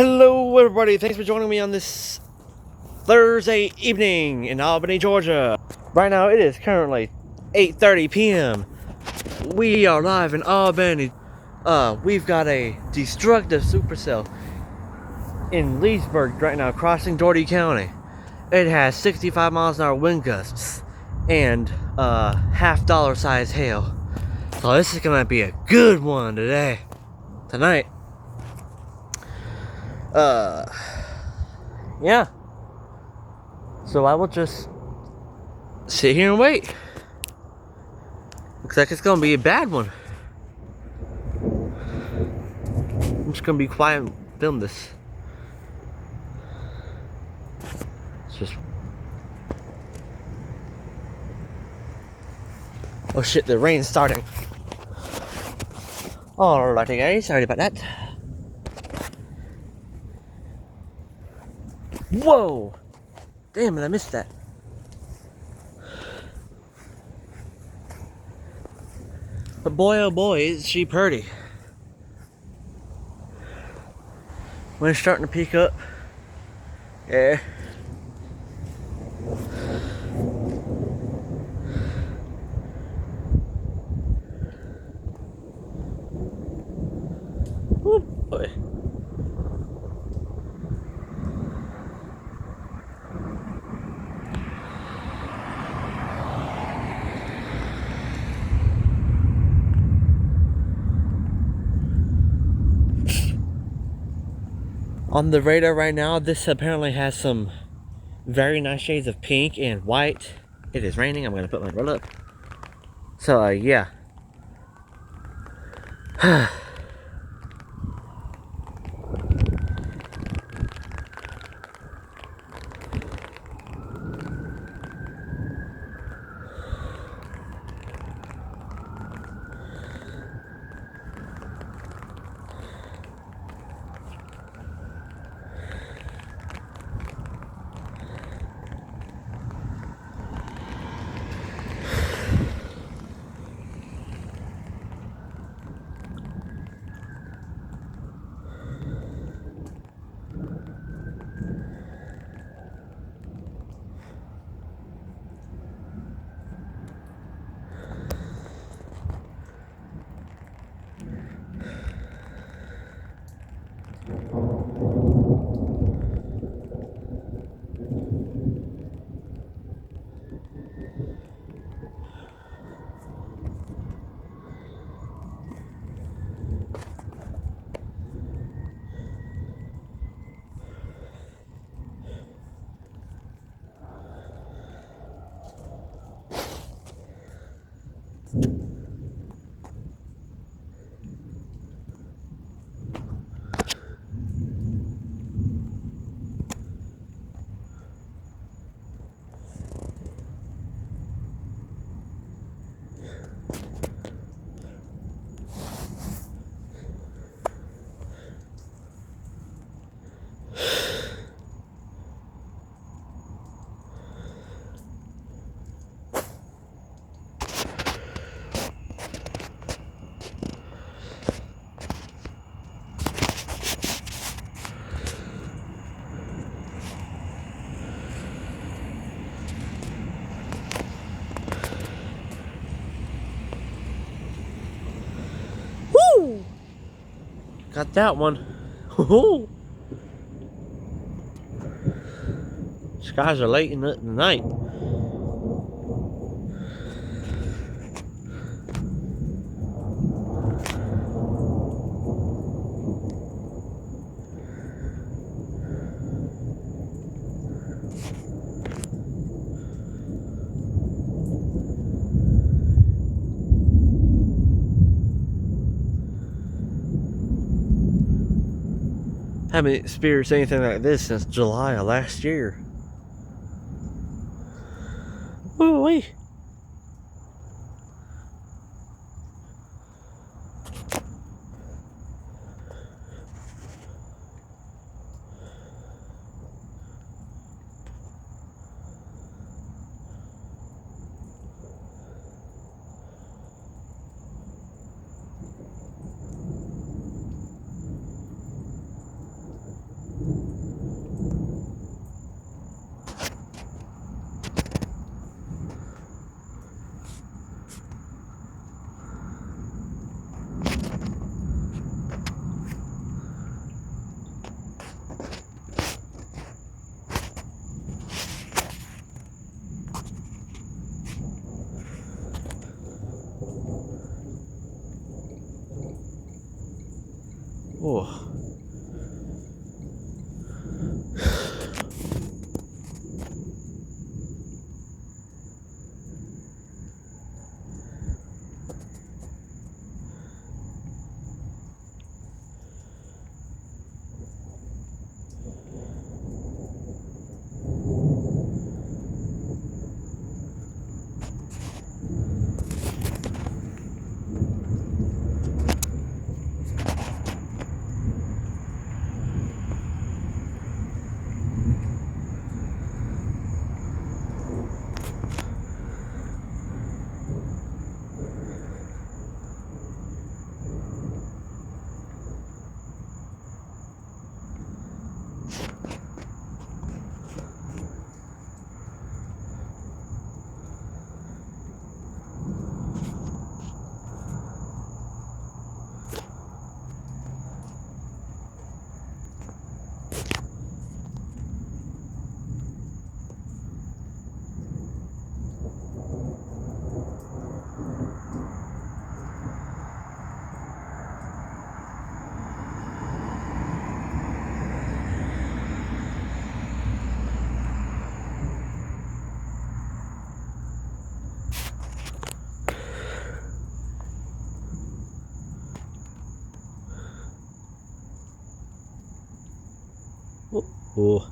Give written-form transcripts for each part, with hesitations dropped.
Hello everybody, thanks for joining me on this Thursday evening in Albany, Georgia. Right now it is currently 8:30 p.m. We are live in Albany. We've got a destructive supercell in Leesburg right now crossing Dougherty County. It has 65 miles an hour wind gusts and half dollar size hail. So this is gonna be a good one tonight. Yeah. So I will just sit here and wait. Looks like it's gonna be a bad one. I'm just gonna be quiet and film this. It's just... Oh shit, the rain's starting. Alrighty guys, sorry about that. Whoa! Damn it, I missed that. But boy oh boy, is she pretty. When it's starting to peak up. Yeah. Oh boy. On the radar right now, this apparently has some very nice shades of pink and white. It is raining, I'm gonna put my umbrella up. So, yeah. Woo! Got that one. Woohoo! Skies are late in the night. Haven't experienced anything like this since July of last year. Woo-wee. Oh. Oh.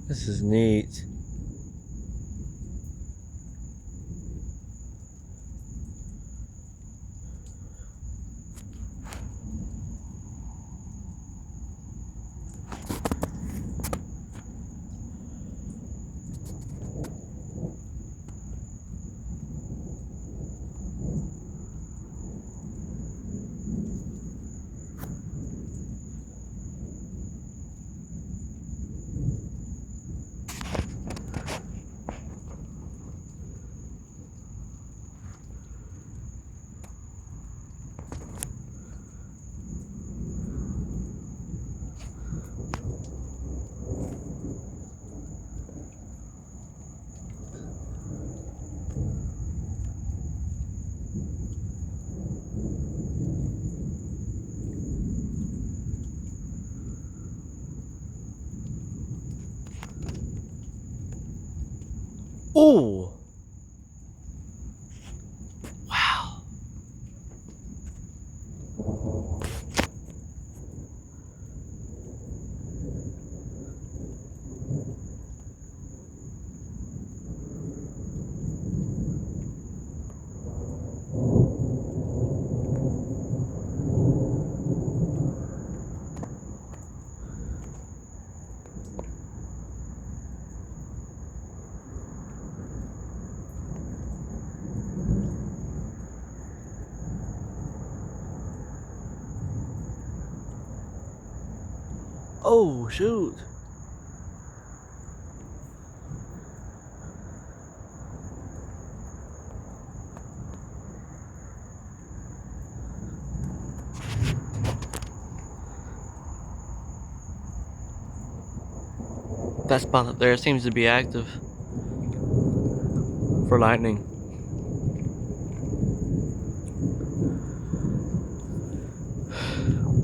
This is neat. Oh. Wow. Oh, shoot. That spot up there seems to be active for lightning.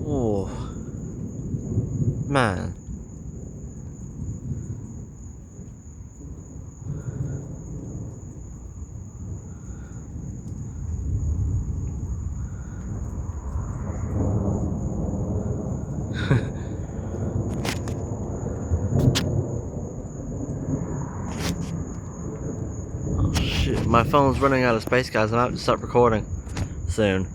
Oh, man. Oh shit, my phone's running out of space, guys. I'm gonna have to stop recording soon.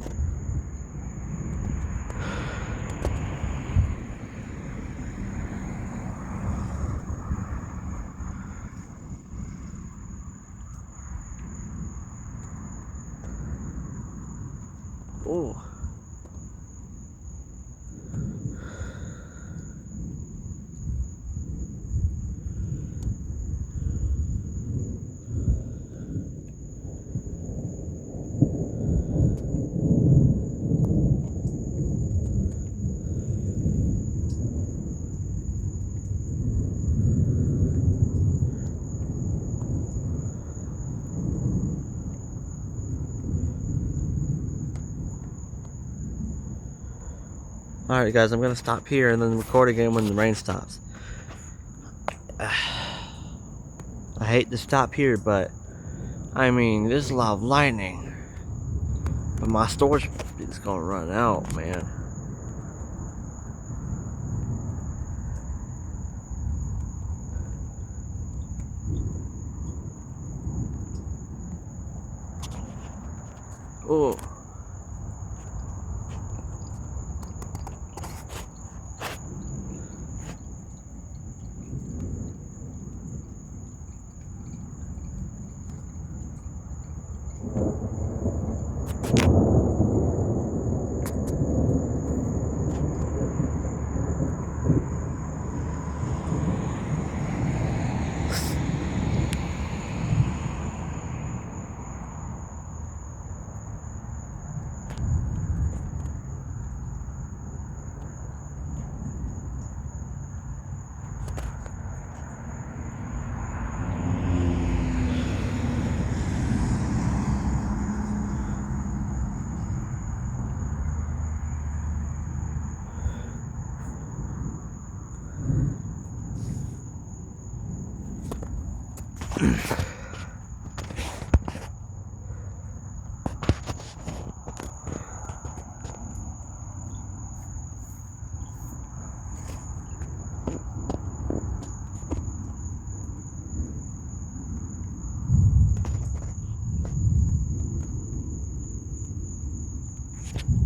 Alright guys, I'm gonna stop here and then record again when the rain stops. I hate to stop here, but I mean, there's a lot of lightning. But my storage is gonna run out, man. Oh.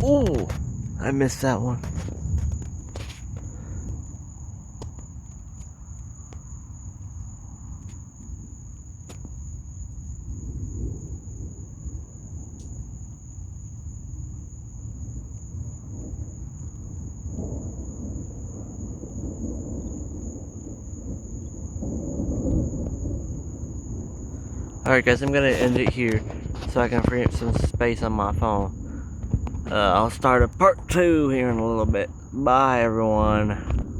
Ooh, I missed that one. Alright guys, I'm gonna end it here so I can free up some space on my phone. I'll start a part 2 here in a little bit. Bye everyone.